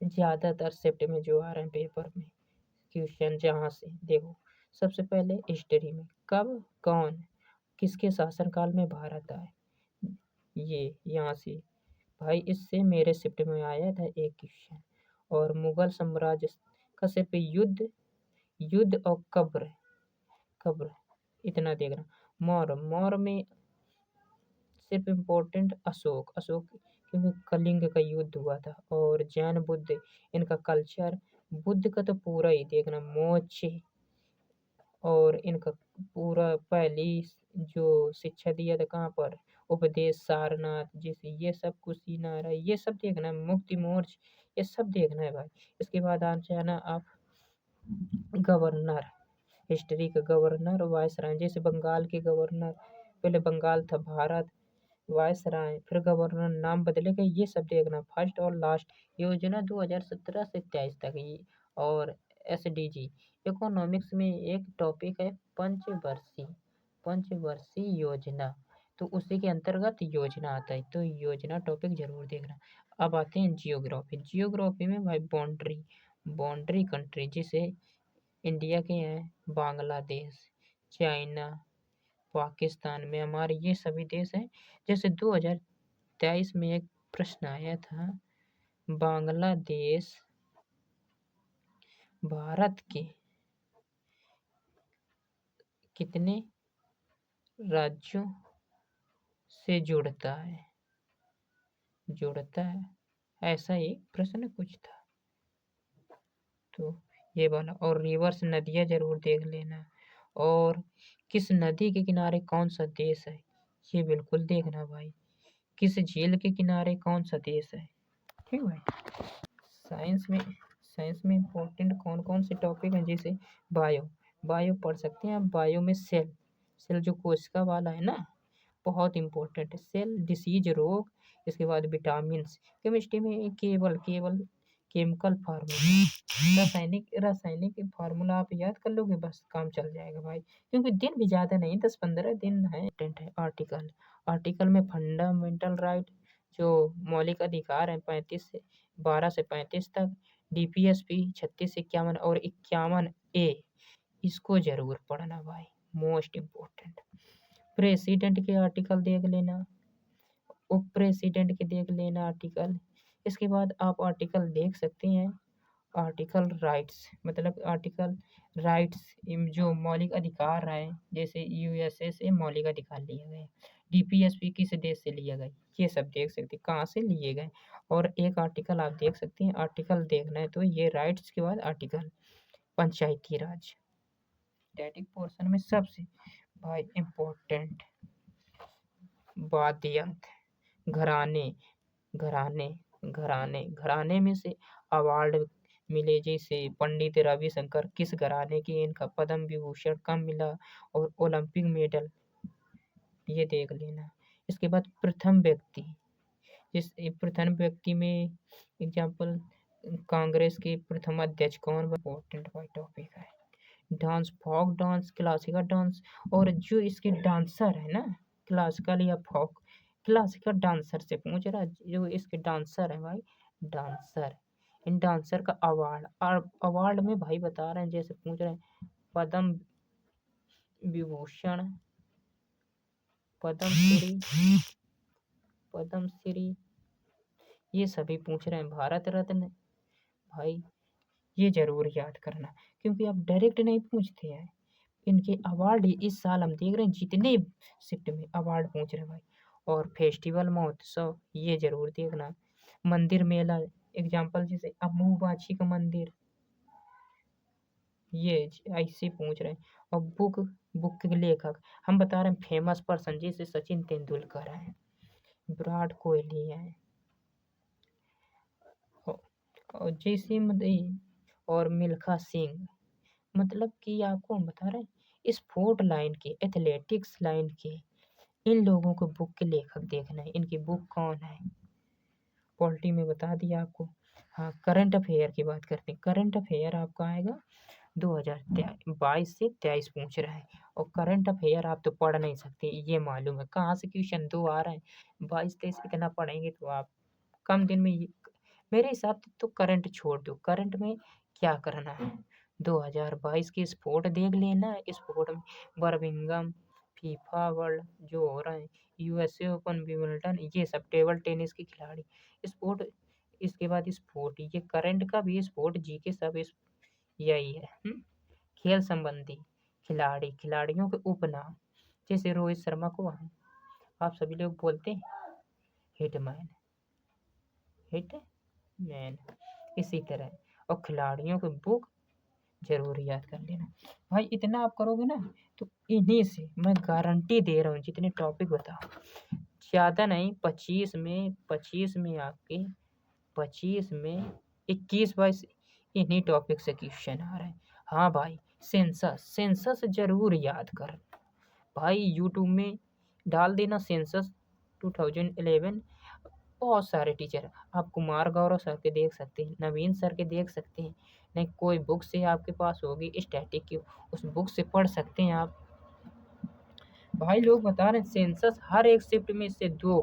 ज़्यादातर शिफ्ट में जो आ रहे हैं पेपर में क्वेश्चन, जहाँ से देखो सबसे पहले हिस्ट्री में कब कौन किसके शासनकाल में भारत आए, ये यहाँ से भाई इससे मेरे शिफ्ट में आया था एक क्वेश्चन। और मुगल साम्राज्य का सिर्फ युद्ध युद्ध और कब्र कब्र इतना देखना। मौर्य मौर्य में सिर्फ इम्पोर्टेंट अशोक अशोक क्योंकि कलिंग का युद्ध हुआ था। और जैन बुद्ध इनका कल्चर, बुद्ध का तो पूरा ही देखना मोक्ष और इनका पूरा पहली जो शिक्षा दिया था कहाँ पर, उपदेश सारनाथ, जैसे ये सब कुशीनगर, ये सब देखना है, मुक्ति मोर्च, ये सब देखना है भाई। इसके बाद आ जाना आप गवर्नर, हिस्ट्री का गवर्नर वायसराय, जैसे बंगाल के गवर्नर, पहले बंगाल था भारत, वायसराय फिर गवर्नर नाम बदलेगा, ये सब देखना। फर्स्ट और लास्ट योजना 2017 से 23 तक ये। और एसडीजी इकोनॉमिक्स में एक टॉपिक है पंचवर्षीय योजना, तो उसी के अंतर्गत योजना आता है, तो योजना टॉपिक जरूर देखना। अब आते हैं जियोग्राफी। जियोग्राफी में भाई बाउंड्री बाउंड्री कंट्री, जिसे इंडिया के हैं बांग्लादेश, चाइना, पाकिस्तान, म्यांमार, ये सभी देश हैं। जैसे 2023 में एक प्रश्न आया था, बांग्लादेश भारत के कितने राज्यों से जुड़ता है, ऐसा एक प्रश्न कुछ था। तो ये वाला, और रिवर्स नदियाँ जरूर देख लेना। और किस नदी के किनारे कौन सा देश है, ये बिल्कुल देखना भाई। किस झील के किनारे कौन सा देश है, ठीक भाई। साइंस में इम्पोर्टेंट कौन कौन से टॉपिक हैं, जैसे बायो पढ़ सकते हैं आप। बायो में सेल जो कोशिका वाला है ना, बहुत इम्पोर्टेंट है। सेल डिसीज रोग, इसके बाद विटामिन। केमिस्ट्री में केवल केमिकल फार्मूला, रासायनिक फार्मूला आप याद कर लोगे, बस काम चल जाएगा भाई, क्योंकि दिन भी ज़्यादा नहीं, 10-15 दिन है। आर्टिकल में फंडामेंटल राइट, जो मौलिक अधिकार हैं 12 से 35 तक, डीपीएसपी 36 से 51 और 51A, इसको जरूर पढ़ना भाई, मोस्ट इम्पोर्टेंट। प्रेसिडेंट के आर्टिकल देख लेना, उप प्रेसिडेंट के देख लेना आर्टिकल। इसके बाद आप आर्टिकल देख सकते हैं, आर्टिकल राइट्स, मतलब आर्टिकल राइट्स जो मौलिक अधिकार है, जैसे यूएसए से मौलिक अधिकार लिए गए, डीपीएसपी किस देश से लिया गया, ये सब देख सकते हैं कहाँ से लिए गए। और एक आर्टिकल आप देख सकते हैं, आर्टिकल देखना है तो ये राइट्स के बाद आर्टिकल पंचायती राज, स्टैटिक पोर्शन में सबसे भाई इम्पोर्टेंट वाद्य यंत्र, घराने घराने घराने में से अवार्ड मिले, जैसे पंडित रविशंकर किस घराने के, इनका पद्म विभूषण कब मिला, और ओलंपिक मेडल, ये देख लेना। इसके बाद प्रथम व्यक्ति में एग्जाम्पल, कांग्रेस के प्रथम अध्यक्ष कौन, इम्पोर्टेंट भाई टॉपिक है। Dance, folk dance, classical dance, और जो इसके डांसर है ना, क्लासिकल या फोक, क्लासिकल डांसर से पूछ रहा है, जो इसके डांसर है भाई, डांसर, इन डांसर का अवार्ड, और अवार्ड में भाई बता रहे हैं, जैसे पूछ रहे हैं पद्म विभूषण, पद्मश्री, ये सभी पूछ रहे हैं, भारत रत्न, भाई ये जरूर याद करना, क्योंकि आप डायरेक्ट नहीं पूछते हैं, इनके अवार्ड इस साल हम देख रहे हैं, जितने शिफ्ट में अवार्ड पूछ रहे हैं भाई। और फेस्टिवल महोत्सव, ये जरूर देखना। मंदिर मेला, एग्जाम्पल जैसे अम्बुबाची का मंदिर, ये ऐसे पूछ रहे हैं। और बुक के लेखक हम बता रहे हैं, फेमस पर्सन जैसे सचिन तेंदुलकर है, विराट कोहली है, और जैसे और मिल्खा सिंह, मतलब कि आपको हम बता रहे हैं स्पोर्ट लाइन के, एथलेटिक्स लाइन के, इन लोगों को बुक के लेखक देखना है, इनकी बुक कौन है। पॉलिटी में बता दिया आपको। हाँ, करंट अफेयर की बात करते हैं। करंट अफेयर आपका आएगा 2022 से 23 पूछ रहा है, और करंट अफेयर आप तो पढ़ नहीं सकते, ये मालूम है, कहाँ से क्वेश्चन 2 आ रहे हैं, 22-23 इतना पढ़ेंगे तो आप कम दिन में मेरे हिसाब से तो करंट छोड़ दो, करंट में क्या करना है? 2022 की स्पोर्ट देख लेना, स्पोर्ट में बर्मिंघम, फीफा वर्ल्ड जो हो रहा है, यूएसए ओपन, विंबलडन, ये सब टेबल टेनिस के खिलाड़ी। स्पोर्ट, इसके बाद स्पोर्ट, ये करंट का भी स्पोर्ट, जीके सब यही है। खेल संबंधी खिलाड़ी, खिलाड़ियों के उपनाम, जैसे रोहित शर्मा को आप सभी लोग बोलते हैं हिटमैन, हिटमैन, इसी तरह। और खिलाड़ियों के बुक जरूर याद कर लेना भाई। इतना आप करोगे ना तो इन्हीं से मैं गारंटी दे रहा हूँ, जितने टॉपिक बताओ ज़्यादा नहीं, 25 में आपके 25 में 21-22 इन्हीं टॉपिक से क्वेश्चन आ रहे हैं। हाँ भाई, सेंसस, सेंसस जरूर याद कर भाई, यूट्यूब में डाल देना सेंसस 2011। बहुत सारे टीचर, आप कुमार गौरव सर के देख सकते हैं, नवीन सर के देख सकते हैं, नहीं कोई बुक से आपके पास होगी स्टैटिक की, उस बुक से पढ़ सकते हैं आप। भाई लोग बता रहे हैं सेंसस हर एक शिफ्ट में से 2